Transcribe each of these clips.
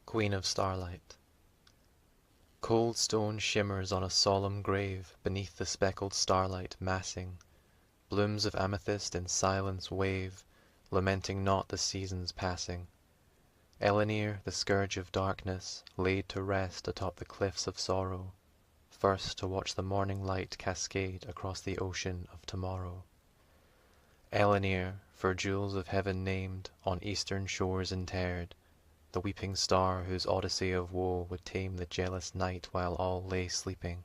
Queen of Starlight. Cold stone shimmers on a solemn grave beneath the speckled starlight massing. Blooms of amethyst in silence wave, lamenting not the seasons passing. Elinir, the scourge of darkness, laid to rest atop the cliffs of sorrow, first to watch the morning light cascade across the ocean of tomorrow. Elinir, for jewels of heaven named, on eastern shores interred, the weeping star whose odyssey of woe would tame the jealous night while all lay sleeping.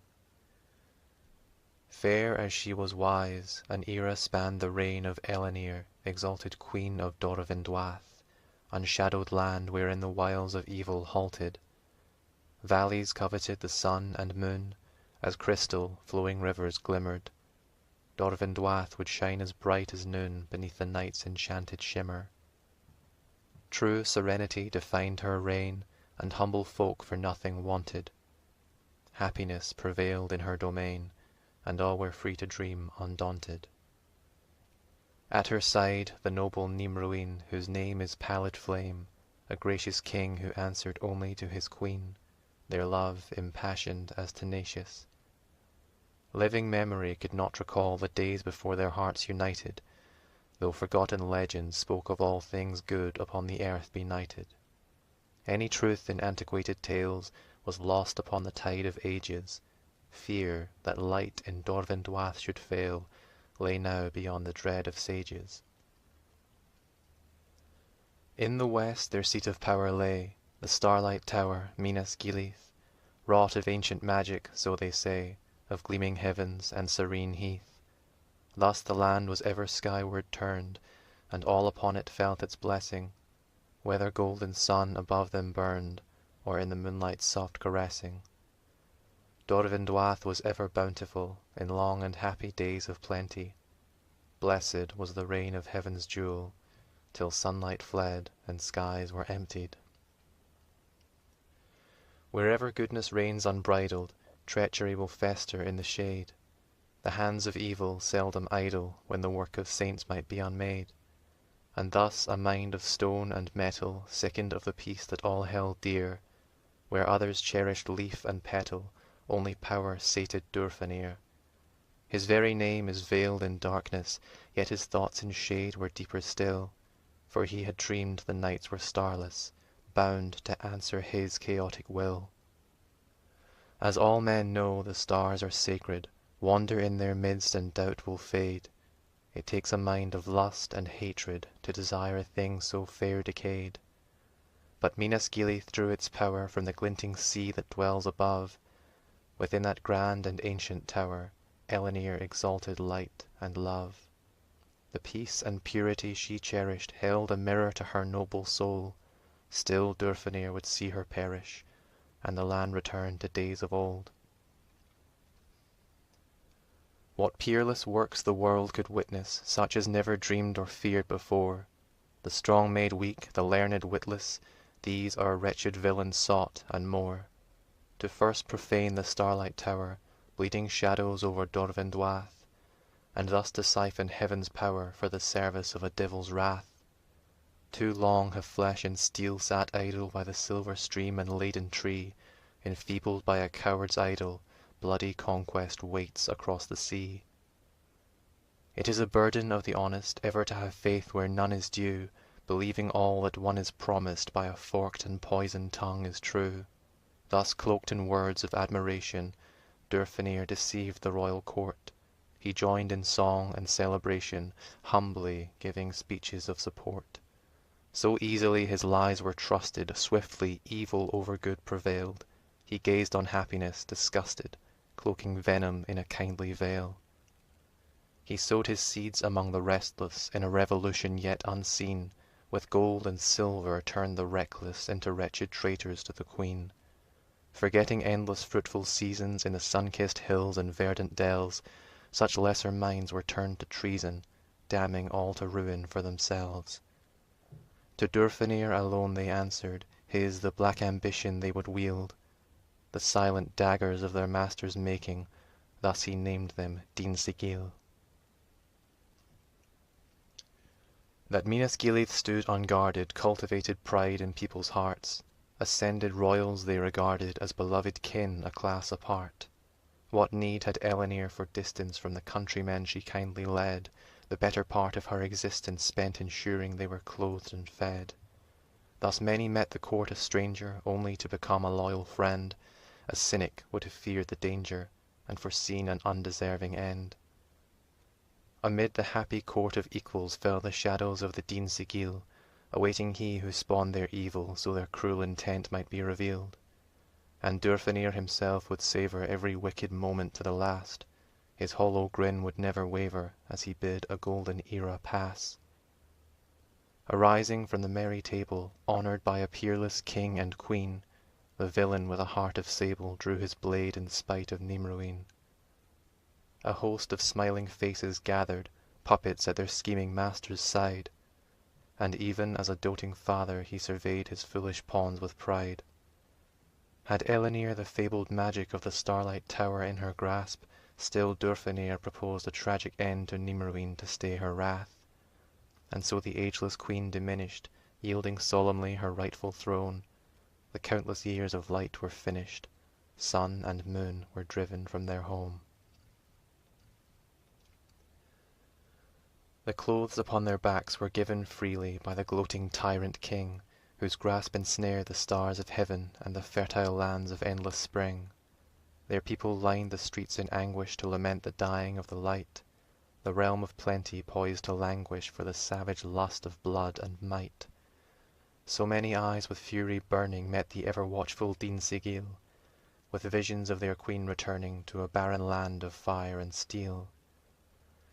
Fair as she was wise, an era spanned the reign of Elinir, exalted queen of Dorvindwath, unshadowed land wherein the wiles of evil halted. Valleys coveted the sun and moon, as crystal flowing rivers glimmered. Dorvindwath would shine as bright as noon beneath the night's enchanted shimmer. True serenity defined her reign, and humble folk for nothing wanted. Happiness prevailed in her domain, and all were free to dream undaunted. At her side the noble Nimruin, whose name is Pallid Flame, a gracious king who answered only to his queen, their love impassioned as tenacious. Living memory could not recall the days before their hearts united, though forgotten legends spoke of all things good upon the earth benighted. Any truth in antiquated tales was lost upon the tide of ages. Fear that light in Dorvindwath should fail lay now beyond the dread of sages. In the west their seat of power lay, the Starlight Tower, Minas Gilith, wrought of ancient magic, so they say, of gleaming heavens and serene heath. Thus the land was ever skyward turned, and all upon it felt its blessing, whether golden sun above them burned, or in the moonlight's soft caressing. Dorvindwath was ever bountiful in long and happy days of plenty. Blessed was the reign of heaven's jewel, till sunlight fled and skies were emptied. Wherever goodness reigns unbridled, treachery will fester in the shade. The hands of evil seldom idle when the work of saints might be unmade. And thus a mind of stone and metal sickened of the peace that all held dear. Where others cherished leaf and petal, only power sated Durfanier. His very name is veiled in darkness, yet his thoughts in shade were deeper still, for he had dreamed the nights were starless, bound to answer his chaotic will. As all men know the stars are sacred, wander in their midst and doubt will fade. It takes a mind of lust and hatred to desire a thing so fair decayed. But Minas Gilith drew its power from the glinting sea that dwells above. Within that grand and ancient tower, Elinir exalted light and love. The peace and purity she cherished held a mirror to her noble soul. Still Durfanier would see her perish, and the land return to days of old. What peerless works the world could witness, such as never dreamed or feared before. The strong made weak, the learned witless, these our wretched villains sought, and more. To first profane the Starlight Tower, bleeding shadows over Dorvindwath, and thus to siphon heaven's power for the service of a devil's wrath. Too long have flesh and steel sat idle by the silver stream and laden tree, enfeebled by a coward's idol. Bloody conquest waits across the sea. It is a burden of the honest ever to have faith where none is due, believing all that one is promised by a forked and poisoned tongue is true. Thus cloaked in words of admiration, Durfanier deceived the royal court. He joined in song and celebration, humbly giving speeches of support. So easily his lies were trusted, swiftly evil over good prevailed. He gazed on happiness, disgusted, cloaking venom in a kindly veil. He sowed his seeds among the restless in a revolution yet unseen. With gold and silver turned the reckless into wretched traitors to the queen. Forgetting endless fruitful seasons in the sun-kissed hills and verdant dells, such lesser minds were turned to treason, damning all to ruin for themselves. To Durfanier alone they answered, his the black ambition they would wield, the silent daggers of their master's making, thus he named them Din Sigil. That Minas Gilith stood unguarded cultivated pride in people's hearts. Ascended royals they regarded as beloved kin, a class apart. What need had Elinir for distance from the countrymen she kindly led, the better part of her existence spent ensuring they were clothed and fed? Thus many met the court a stranger, only to become a loyal friend. A cynic would have feared the danger, and foreseen an undeserving end. Amid the happy court of equals fell the shadows of the Dyn Sigil, awaiting he who spawned their evil, so their cruel intent might be revealed. And Durfnir himself would savour every wicked moment to the last. His hollow grin would never waver as he bid a golden era pass. Arising from the merry table, honoured by a peerless king and queen, the villain with a heart of sable drew his blade in spite of Nimroween. A host of smiling faces gathered, puppets at their scheming master's side, and even as a doting father he surveyed his foolish pawns with pride. Had Elinir the fabled magic of the Starlight Tower in her grasp, still Durfnir proposed a tragic end to Nimroween to stay her wrath. And so the ageless queen diminished, yielding solemnly her rightful throne. The countless years of light were finished, sun and moon were driven from their home. The clothes upon their backs were given freely by the gloating tyrant king, whose grasp ensnared the stars of heaven and the fertile lands of endless spring. Their people lined the streets in anguish to lament the dying of the light, the realm of plenty poised to languish for the savage lust of blood and might. So many eyes with fury burning met the ever-watchful Dyn Sigil, with visions of their queen returning to a barren land of fire and steel.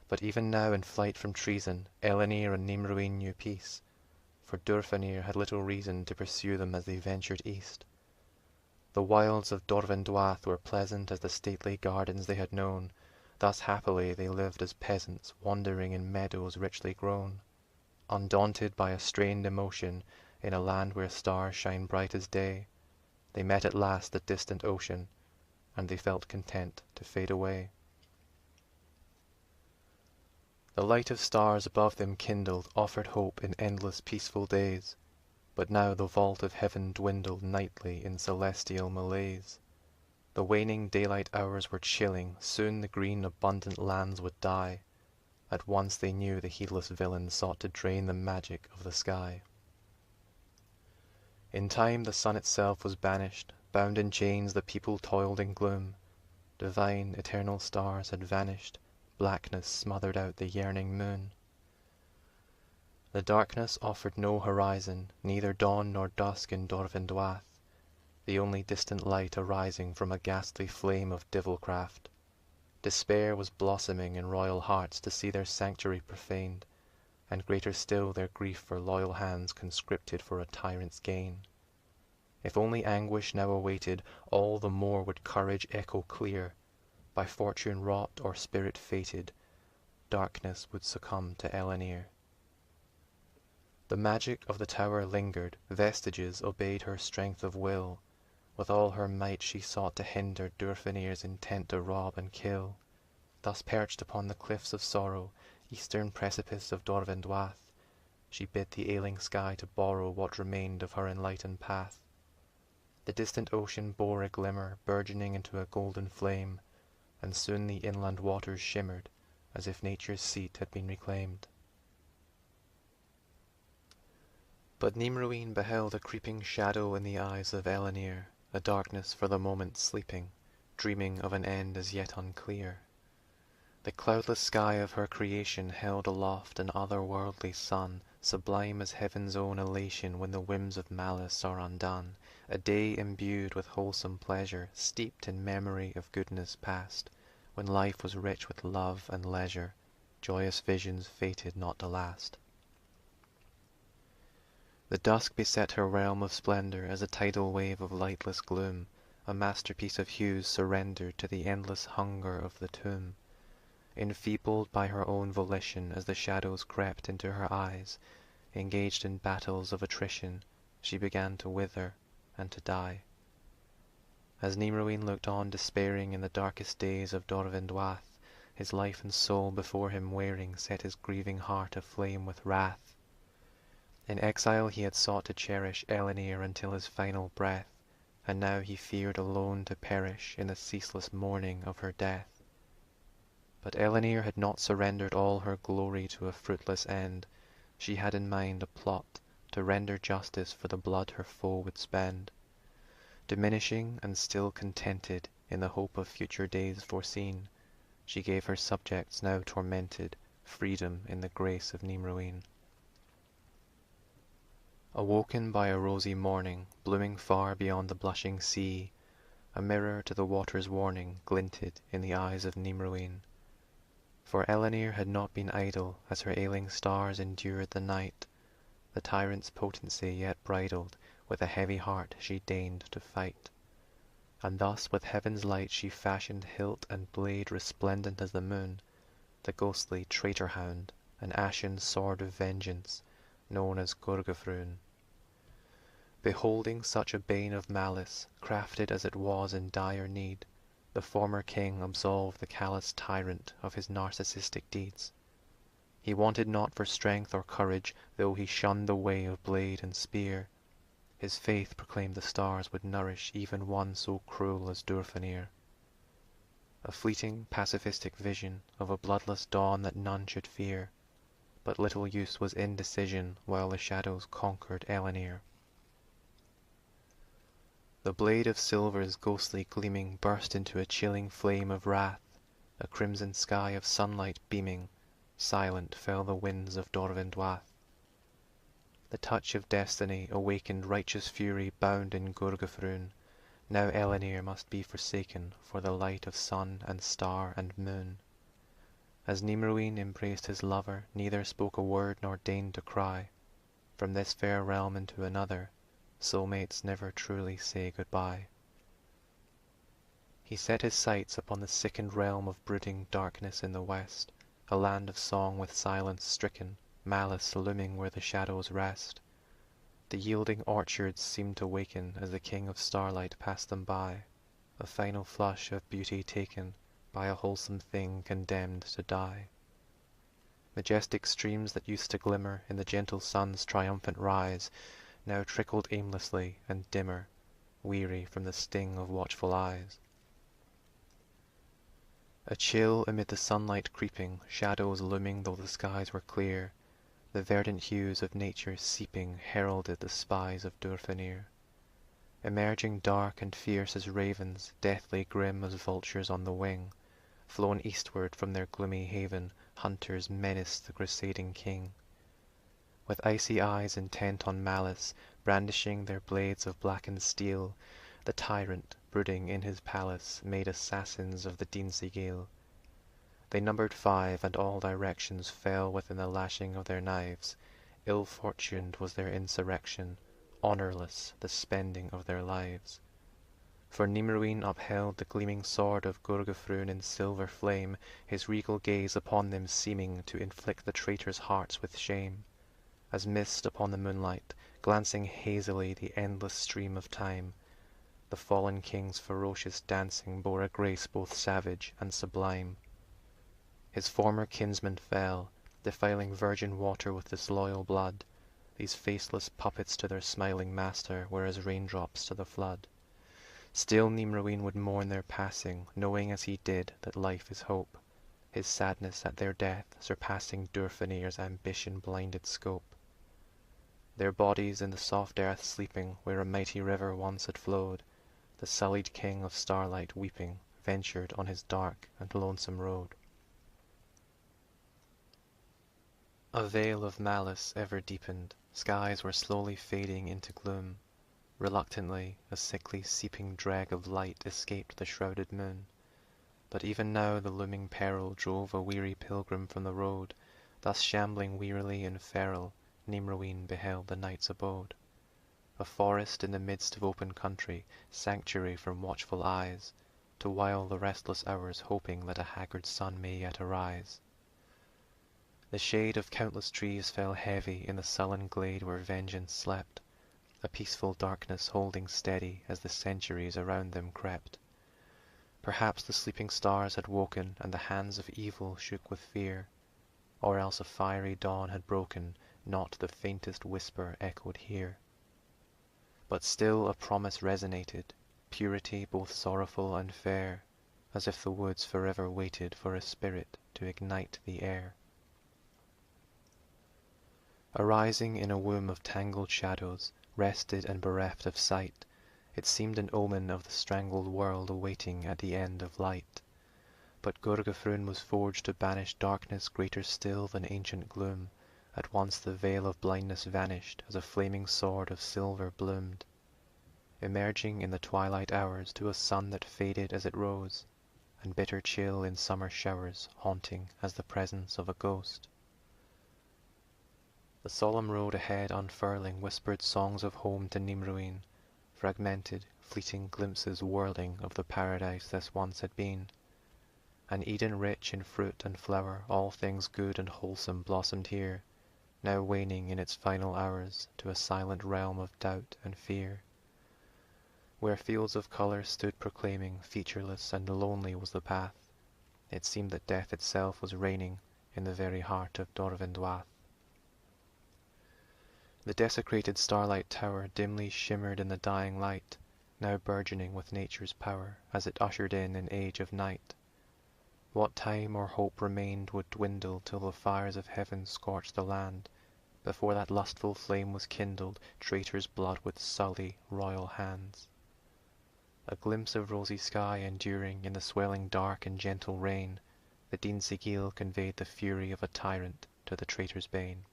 But even now in flight from treason, Elinir and Nimroween knew peace, for Durfnir had little reason to pursue them as they ventured east. The wilds of Dorvenduath were pleasant as the stately gardens they had known. Thus happily they lived as peasants, wandering in meadows richly grown. Undaunted by a strained emotion, in a land where stars shine bright as day, they met at last the distant ocean, and they felt content to fade away. The light of stars above them kindled, offered hope in endless peaceful days, but now the vault of heaven dwindled nightly in celestial malaise. The waning daylight hours were chilling, soon the green abundant lands would die. At once they knew the heedless villain sought to drain the magic of the sky. In time the sun itself was banished, bound in chains the people toiled in gloom. Divine, eternal stars had vanished, blackness smothered out the yearning moon. The darkness offered no horizon, neither dawn nor dusk in Dorvenduath, the only distant light arising from a ghastly flame of devilcraft. Despair was blossoming in royal hearts to see their sanctuary profaned, and greater still their grief for loyal hands conscripted for a tyrant's gain. If only anguish now awaited, all the more would courage echo clear. By fortune wrought or spirit fated, darkness would succumb to Elinir. The magic of the tower lingered, vestiges obeyed her strength of will. With all her might she sought to hinder Durfnir's intent to rob and kill. Thus perched upon the cliffs of sorrow, eastern precipice of Dorvenduath, she bid the ailing sky to borrow what remained of her enlightened path. The distant ocean bore a glimmer, burgeoning into a golden flame, and soon the inland waters shimmered, as if nature's seat had been reclaimed. But Nimroween beheld a creeping shadow in the eyes of Elinir, a darkness for the moment sleeping, dreaming of an end as yet unclear. The cloudless sky of her creation held aloft an otherworldly sun, sublime as heaven's own elation when the whims of malice are undone, a day imbued with wholesome pleasure, steeped in memory of goodness past, when life was rich with love and leisure, joyous visions fated not to last. The dusk beset her realm of splendor as a tidal wave of lightless gloom, a masterpiece of hues surrendered to the endless hunger of the tomb. Enfeebled by her own volition as the shadows crept into her eyes, engaged in battles of attrition, she began to wither and to die. As Nimroween looked on despairing in the darkest days of Dorvenduath, his life and soul before him wearing set his grieving heart aflame with wrath. In exile he had sought to cherish Elinir until his final breath, and now he feared alone to perish in the ceaseless mourning of her death. But Elinir had not surrendered all her glory to a fruitless end. She had in mind a plot to render justice for the blood her foe would spend. Diminishing and still contented in the hope of future days foreseen, she gave her subjects now tormented freedom in the grace of Nimroween. Awoken by a rosy morning, blooming far beyond the blushing sea, a mirror to the water's warning glinted in the eyes of Nimroween. For Elinir had not been idle as her ailing stars endured the night. The tyrant's potency yet bridled, with a heavy heart she deigned to fight. And thus with heaven's light she fashioned hilt and blade resplendent as the moon, the ghostly traitor-hound, an ashen sword of vengeance, known as Gurgafrún. Beholding such a bane of malice, crafted as it was in dire need, the former king absolved the callous tyrant of his narcissistic deeds. He wanted not for strength or courage, though he shunned the way of blade and spear. His faith proclaimed the stars would nourish even one so cruel as Durfnir. A fleeting pacifistic vision of a bloodless dawn that none should fear, but little use was indecision while the shadows conquered Elinir. The blade of silver's ghostly gleaming burst into a chilling flame of wrath, a crimson sky of sunlight beaming, silent fell the winds of Dorvendwath. The touch of destiny awakened righteous fury bound in Gurgafrún. Now Elinir must be forsaken for the light of sun and star and moon. As Nimroween embraced his lover, neither spoke a word nor deigned to cry. From this fair realm into another, soulmates never truly say goodbye. He set his sights upon the sickened realm of brooding darkness in the west, a land of song with silence stricken, malice looming where the shadows rest. The yielding orchards seemed to waken as the king of Starlight passed them by, a final flush of beauty taken by a wholesome thing condemned to die. Majestic streams that used to glimmer in the gentle sun's triumphant rise now trickled aimlessly and dimmer, weary from the sting of watchful eyes. A chill amid the sunlight creeping, shadows looming though the skies were clear, the verdant hues of nature seeping heralded the spies of Durfnir. Emerging dark and fierce as ravens, deathly grim as vultures on the wing, flown eastward from their gloomy haven, hunters menaced the crusading king. With icy eyes intent on malice, brandishing their blades of blackened steel, the tyrant, brooding in his palace, made assassins of the Dinsigale. They numbered 5, and all directions fell within the lashing of their knives. Ill-fortuned was their insurrection, honourless the spending of their lives. For Nimroween upheld the gleaming sword of Gurgafrún in silver flame, his regal gaze upon them seeming to inflict the traitors' hearts with shame. As mist upon the moonlight, glancing hazily the endless stream of time, the fallen king's ferocious dancing bore a grace both savage and sublime. His former kinsmen fell, defiling virgin water with disloyal blood. These faceless puppets to their smiling master were as raindrops to the flood. Still Nimroween would mourn their passing, knowing as he did that life is hope, his sadness at their death surpassing Durfnir's ambition-blinded scope. Their bodies in the soft earth sleeping, where a mighty river once had flowed, the sullied king of Starlight weeping ventured on his dark and lonesome road. A veil of malice ever deepened, skies were slowly fading into gloom. Reluctantly, a sickly seeping dreg of light escaped the shrouded moon. But even now the looming peril drove a weary pilgrim from the road. Thus shambling wearily and feral, Nimroween beheld the night's abode. A forest in the midst of open country, sanctuary from watchful eyes, to while the restless hours hoping that a haggard sun may yet arise. The shade of countless trees fell heavy in the sullen glade where vengeance slept, a peaceful darkness holding steady as the centuries around them crept. Perhaps the sleeping stars had woken and the hands of evil shook with fear, or else a fiery dawn had broken not the faintest whisper echoed here. But still a promise resonated, purity both sorrowful and fair, as if the woods forever waited for a spirit to ignite the air. Arising in a womb of tangled shadows, rested and bereft of sight, it seemed an omen of the strangled world awaiting at the end of light. But Gurgafrún was forged to banish darkness greater still than ancient gloom. At once the veil of blindness vanished as a flaming sword of silver bloomed, emerging in the twilight hours to a sun that faded as it rose, and bitter chill in summer showers haunting as the presence of a ghost. The solemn road ahead unfurling whispered songs of home to Nimruin, fragmented, fleeting glimpses whirling of the paradise this once had been. An Eden rich in fruit and flower, all things good and wholesome blossomed here, now waning in its final hours to a silent realm of doubt and fear. Where fields of colour stood proclaiming, featureless and lonely was the path, it seemed that death itself was reigning in the very heart of Dorvenduath. The desecrated Starlight Tower dimly shimmered in the dying light, now burgeoning with nature's power as it ushered in an age of night. What time or hope remained would dwindle till the fires of heaven scorched the land. Before that lustful flame was kindled, traitor's blood would sully royal hands. A glimpse of rosy sky enduring in the swelling dark and gentle rain, the Dyn Sigil conveyed the fury of a tyrant to the traitor's bane.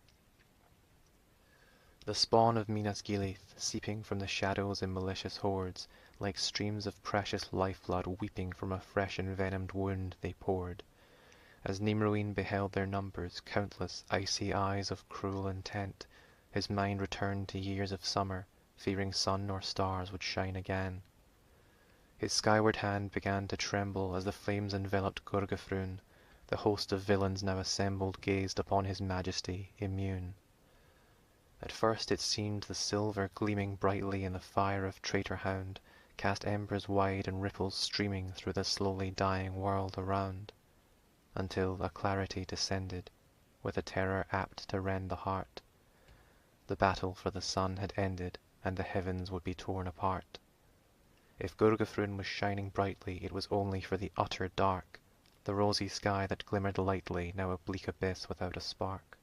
The spawn of Minas Gilith, seeping from the shadows in malicious hordes, like streams of precious lifeblood weeping from a fresh envenomed wound they poured. As Nimruin beheld their numbers, countless icy eyes of cruel intent, his mind returned to years of summer, fearing sun nor stars would shine again. His skyward hand began to tremble as the flames enveloped Gurgafrún. The host of villains now assembled gazed upon his majesty, immune. At first it seemed the silver gleaming brightly in the fire of traitor hound cast embers wide and ripples streaming through the slowly dying world around, until a clarity descended, with a terror apt to rend the heart. The battle for the sun had ended, and the heavens would be torn apart. If Gurgafrún was shining brightly, it was only for the utter dark, the rosy sky that glimmered lightly, now a bleak abyss without a spark.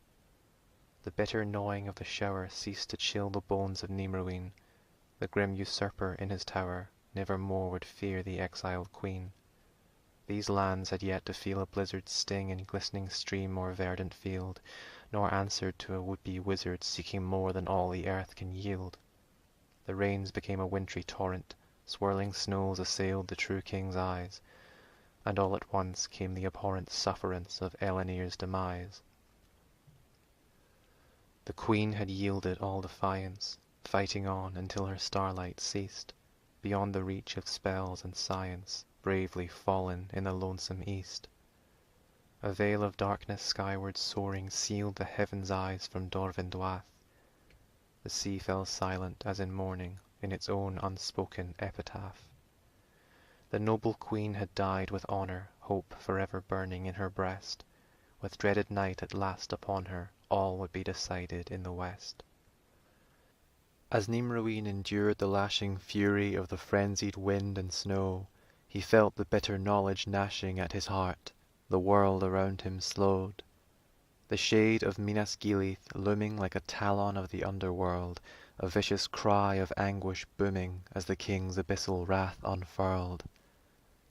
The bitter gnawing of the shower ceased to chill the bones of Nimruin. The grim usurper in his tower never more would fear the exiled queen. These lands had yet to feel a blizzard's sting in glistening stream or verdant field, nor answered to a would-be wizard seeking more than all the earth can yield. The rains became a wintry torrent, swirling snows assailed the true king's eyes, and all at once came the abhorrent sufferance of Elenir's demise. The queen had yielded all defiance, fighting on until her starlight ceased, beyond the reach of spells and science, bravely fallen in the lonesome east. A veil of darkness skyward soaring sealed the heaven's eyes from Dorvenduath. The sea fell silent as in mourning, in its own unspoken epitaph. The noble queen had died with honour, hope forever burning in her breast. With dreaded night at last upon her, all would be decided in the west. As Nimruin endured the lashing fury of the frenzied wind and snow, he felt the bitter knowledge gnashing at his heart. The world around him slowed. The shade of Minas Gilith looming like a talon of the underworld, a vicious cry of anguish booming as the king's abyssal wrath unfurled.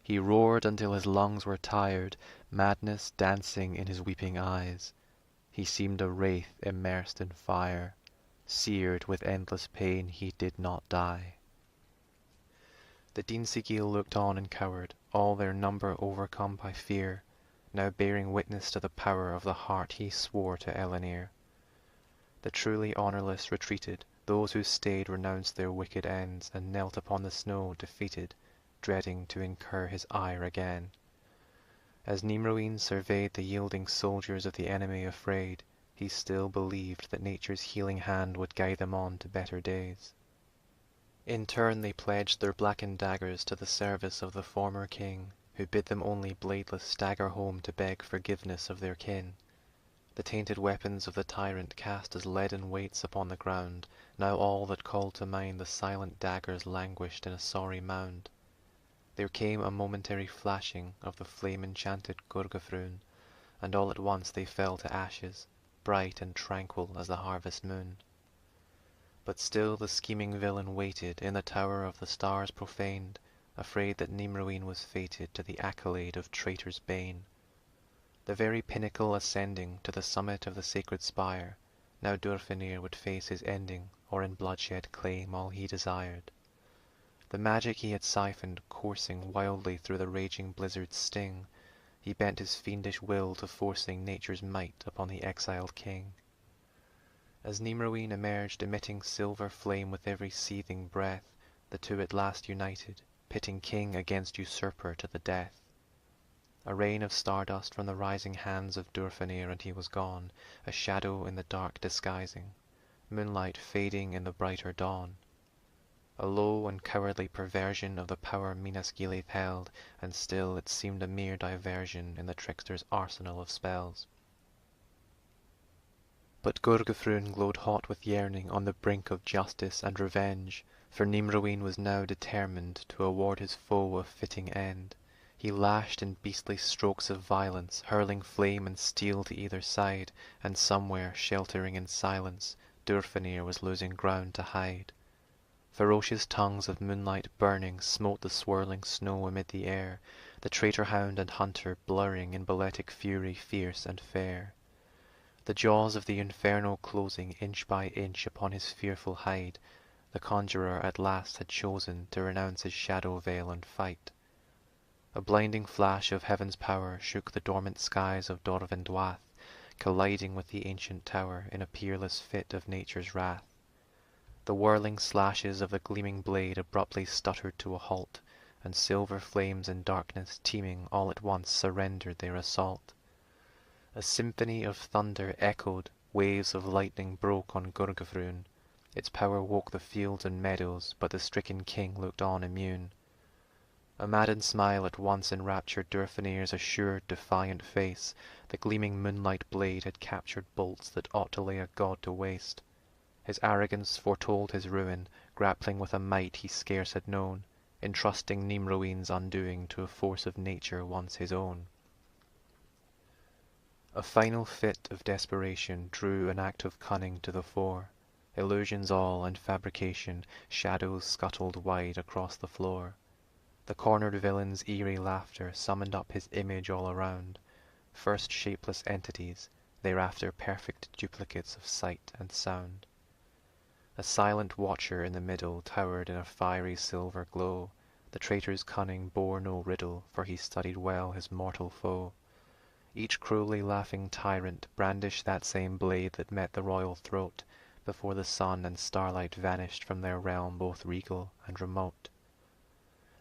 He roared until his lungs were tired, madness dancing in his weeping eyes. He seemed a wraith immersed in fire. Seared with endless pain, he did not die. The Dyn Sigil looked on and cowered, all their number overcome by fear, now bearing witness to the power of the heart he swore to Elenir. The truly honourless retreated, those who stayed renounced their wicked ends, and knelt upon the snow defeated, dreading to incur his ire again. As Nimruin surveyed the yielding soldiers of the enemy afraid, he still believed that nature's healing hand would guide them on to better days. In turn they pledged their blackened daggers to the service of the former king, who bid them only bladeless stagger home to beg forgiveness of their kin. The tainted weapons of the tyrant cast as leaden weights upon the ground, now all that called to mind the silent daggers languished in a sorry mound. There came a momentary flashing of the flame-enchanted Gurgafrun, and all at once they fell to ashes, bright and tranquil as the harvest moon. But still the scheming villain waited in the tower of the stars profaned, afraid that Nimroween was fated to the accolade of traitor's bane. The very pinnacle ascending to the summit of the sacred spire, now Durfenir would face his ending, or in bloodshed claim all he desired. The magic he had siphoned coursing wildly through the raging blizzard's sting, he bent his fiendish will to forcing nature's might upon the exiled king. As Nimroween emerged emitting silver flame with every seething breath, the two at last united, pitting king against usurper to the death. A rain of stardust from the rising hands of Durfenir and he was gone, a shadow in the dark disguising, moonlight fading in the brighter dawn. A low and cowardly perversion of the power Minas Gilith held, and still it seemed a mere diversion in the trickster's arsenal of spells. But Gurgafrun glowed hot with yearning on the brink of justice and revenge, for Nimroween was now determined to award his foe a fitting end. He lashed in beastly strokes of violence, hurling flame and steel to either side, and somewhere, sheltering in silence, Durfenir was losing ground to hide. Ferocious tongues of moonlight burning smote the swirling snow amid the air, the traitor hound and hunter blurring in balletic fury fierce and fair. The jaws of the inferno closing inch by inch upon his fearful hide, the conjurer at last had chosen to renounce his shadow veil and fight. A blinding flash of heaven's power shook the dormant skies of Dorvenduath, colliding with the ancient tower in a peerless fit of nature's wrath. The whirling slashes of the gleaming blade abruptly stuttered to a halt, and silver flames in darkness teeming all at once surrendered their assault. A symphony of thunder echoed, waves of lightning broke on Gurgafrun. Its power woke the fields and meadows, but the stricken king looked on immune. A maddened smile at once enraptured Durfenir's assured, defiant face. The gleaming moonlight blade had captured bolts that ought to lay a god to waste. His arrogance foretold his ruin, grappling with a might he scarce had known, entrusting Nimroween's undoing to a force of nature once his own. A final fit of desperation drew an act of cunning to the fore. Illusions all and fabrication, shadows scuttled wide across the floor. The cornered villain's eerie laughter summoned up his image all around, first shapeless entities, thereafter perfect duplicates of sight and sound. A silent watcher in the middle towered in a fiery silver glow. The traitor's cunning bore no riddle, for he studied well his mortal foe. Each cruelly laughing tyrant brandished that same blade that met the royal throat, before the sun and starlight vanished from their realm both regal and remote.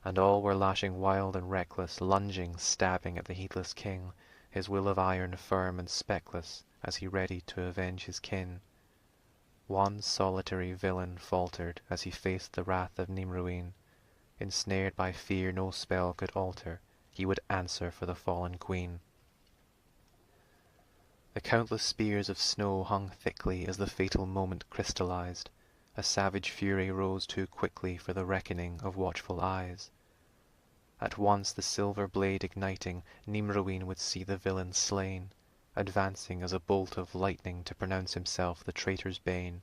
And all were lashing wild and reckless, lunging, stabbing at the heedless king, his will of iron firm and speckless, as he ready to avenge his kin. One solitary villain faltered as he faced the wrath of Nimroween. Ensnared by fear no spell could alter, he would answer for the fallen queen. The countless spears of snow hung thickly as the fatal moment crystallized. A savage fury rose too quickly for the reckoning of watchful eyes. At once the silver blade igniting, Nimroween would see the villain slain, advancing as a bolt of lightning to pronounce himself the traitor's bane.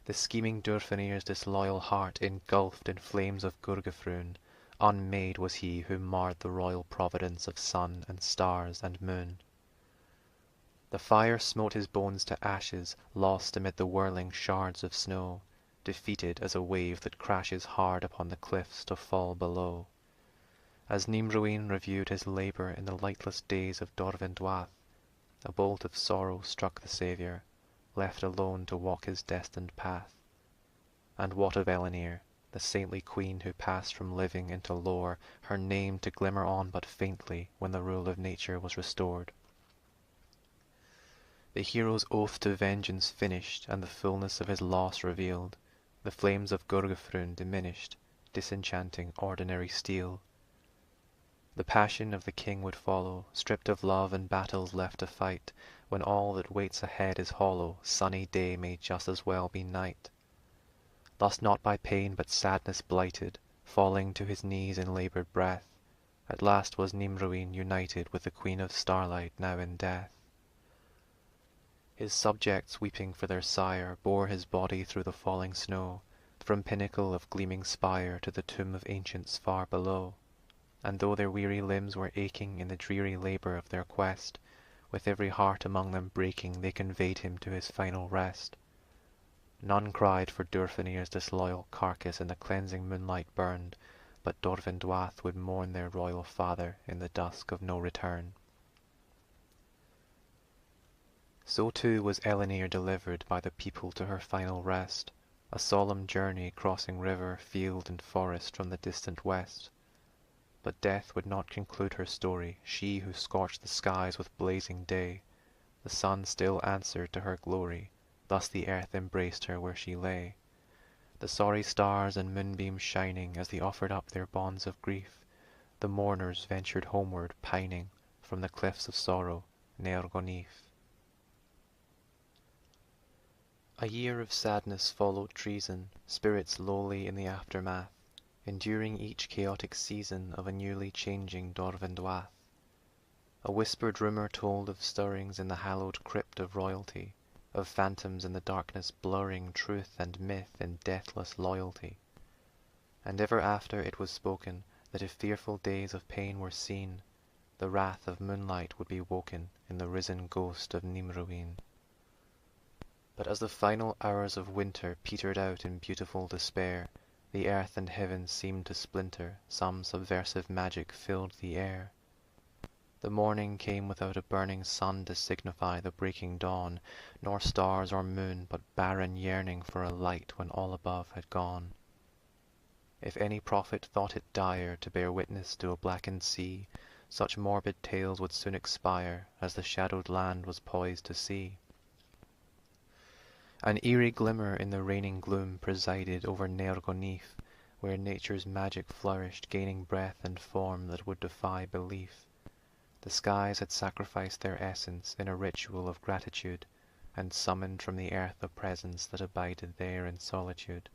The scheming Durfenir's disloyal heart engulfed in flames of Gurgafrun, unmade was he who marred the royal providence of sun and stars and moon. The fire smote his bones to ashes, lost amid the whirling shards of snow, defeated as a wave that crashes hard upon the cliffs to fall below. As Nimroween reviewed his labour in the lightless days of Dorvenduath, a bolt of sorrow struck the Saviour, left alone to walk his destined path. And what of Elenir, the saintly queen who passed from living into lore, her name to glimmer on but faintly when the rule of nature was restored? The hero's oath to vengeance finished, and the fullness of his loss revealed, the flames of Gurgafrun diminished, disenchanting ordinary steel. The passion of the king would follow, stripped of love and battles left to fight, when all that waits ahead is hollow, sunny day may just as well be night. Thus not by pain but sadness blighted, falling to his knees in laboured breath, at last was Nimroween united with the Queen of Starlight now in death. His subjects weeping for their sire bore his body through the falling snow, from pinnacle of gleaming spire to the tomb of ancients far below. And though their weary limbs were aching in the dreary labour of their quest, with every heart among them breaking they conveyed him to his final rest. None cried for Durfnir's disloyal carcass in the cleansing moonlight burned, but Dorvindwath would mourn their royal father in the dusk of no return. So too was Elenir delivered by the people to her final rest, a solemn journey crossing river, field and forest from the distant west. But death would not conclude her story, she who scorched the skies with blazing day. The sun still answered to her glory, thus the earth embraced her where she lay. The sorry stars and moonbeams shining as they offered up their bonds of grief, the mourners ventured homeward pining from the cliffs of sorrow, Nergonif. A year of sadness followed treason, spirits lowly in the aftermath, enduring each chaotic season of a newly changing Dorvindwath. A whispered rumour told of stirrings in the hallowed crypt of royalty, of phantoms in the darkness blurring truth and myth in deathless loyalty. And ever after it was spoken that if fearful days of pain were seen, the wrath of moonlight would be woken in the risen ghost of Nimroween. But as the final hours of winter petered out in beautiful despair, the earth and heaven seemed to splinter, some subversive magic filled the air. The morning came without a burning sun to signify the breaking dawn, nor stars or moon, but barren yearning for a light when all above had gone. If any prophet thought it dire to bear witness to a blackened sea, such morbid tales would soon expire as the shadowed land was poised to see. An eerie glimmer in the reigning gloom presided over Nergonif, where nature's magic flourished, gaining breath and form that would defy belief. The skies had sacrificed their essence in a ritual of gratitude, and summoned from the earth a presence that abided there in solitude.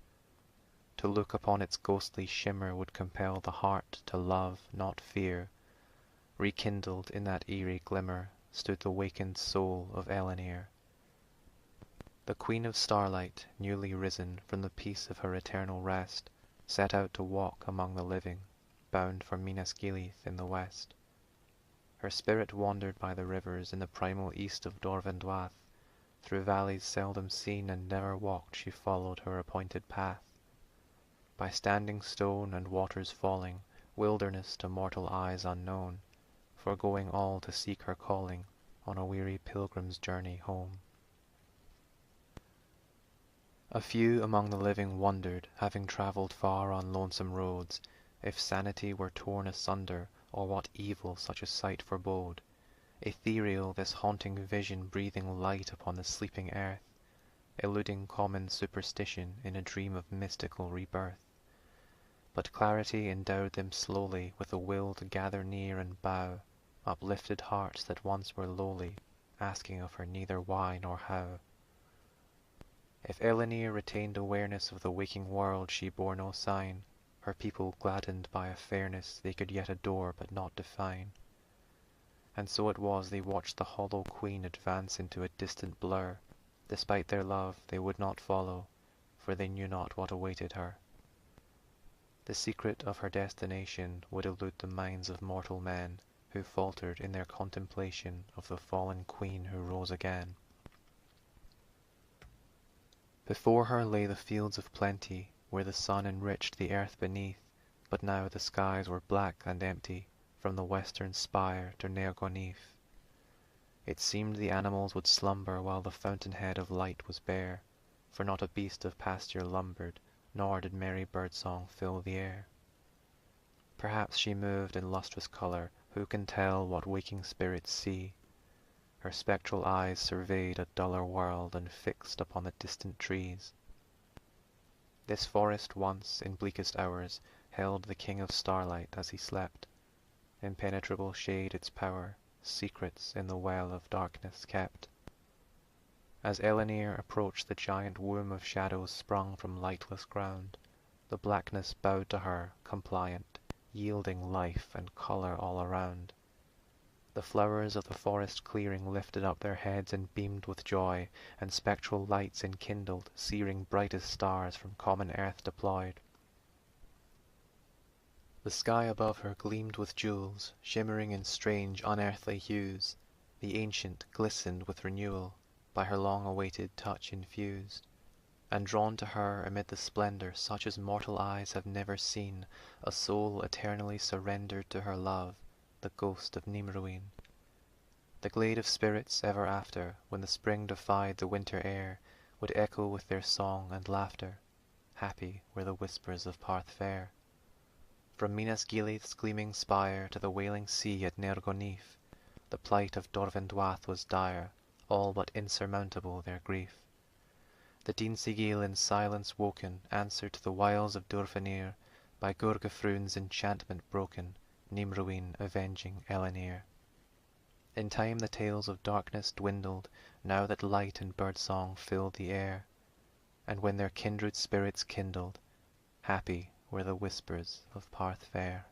To look upon its ghostly shimmer would compel the heart to love, not fear. Rekindled in that eerie glimmer stood the wakened soul of Elenir. The Queen of Starlight, newly risen from the peace of her eternal rest, set out to walk among the living, bound for Minas Gilith in the west. Her spirit wandered by the rivers in the primal east of Dorvindwath. Through valleys seldom seen and never walked she followed her appointed path. By standing stone and waters falling, wilderness to mortal eyes unknown, foregoing all to seek her calling on a weary pilgrim's journey home. A few among the living wondered, having travelled far on lonesome roads, if sanity were torn asunder, or what evil such a sight forebode. Ethereal this haunting vision breathing light upon the sleeping earth, eluding common superstition in a dream of mystical rebirth. But clarity endowed them slowly with a will to gather near and bow, uplifted hearts that once were lowly, asking of her neither why nor how. If Elenir retained awareness of the waking world she bore no sign, her people gladdened by a fairness they could yet adore but not define. And so it was they watched the hollow queen advance into a distant blur. Despite their love they would not follow, for they knew not what awaited her. The secret of her destination would elude the minds of mortal men, who faltered in their contemplation of the fallen queen who rose again. Before her lay the fields of plenty, where the sun enriched the earth beneath, but now the skies were black and empty, from the western spire to Nergonif. It seemed the animals would slumber while the fountainhead of light was bare, for not a beast of pasture lumbered, nor did merry birdsong fill the air. Perhaps she moved in lustrous colour, who can tell what waking spirits see? Her spectral eyes surveyed a duller world and fixed upon the distant trees. This forest once, in bleakest hours, held the King of Starlight as he slept. impenetrable shade its power, secrets in the well of darkness kept. As Elinir approached the giant womb of shadows sprung from lightless ground, the blackness bowed to her, compliant, yielding life and colour all around. The flowers of the forest clearing lifted up their heads and beamed with joy, and spectral lights enkindled, searing brightest stars from common earth deployed. The sky above her gleamed with jewels, shimmering in strange, unearthly hues. The ancient glistened with renewal, by her long-awaited touch infused. And drawn to her amid the splendour such as mortal eyes have never seen, a soul eternally surrendered to her love, the ghost of Nimruin. The glade of spirits ever after, when the spring defied the winter air, would echo with their song and laughter. Happy were the whispers of Parth fair. From Minas Gileth's gleaming spire to the wailing sea at Nergonith, the plight of Dorvendwath was dire, all but insurmountable their grief. The Dinsigil in silence woken answered to the wiles of Durfenir, by Gurgafrun's enchantment broken, Nimruin avenging Elinir. In time the tales of darkness dwindled, now that light and birdsong filled the air, and when their kindred spirits kindled, happy were the whispers of Parth fair.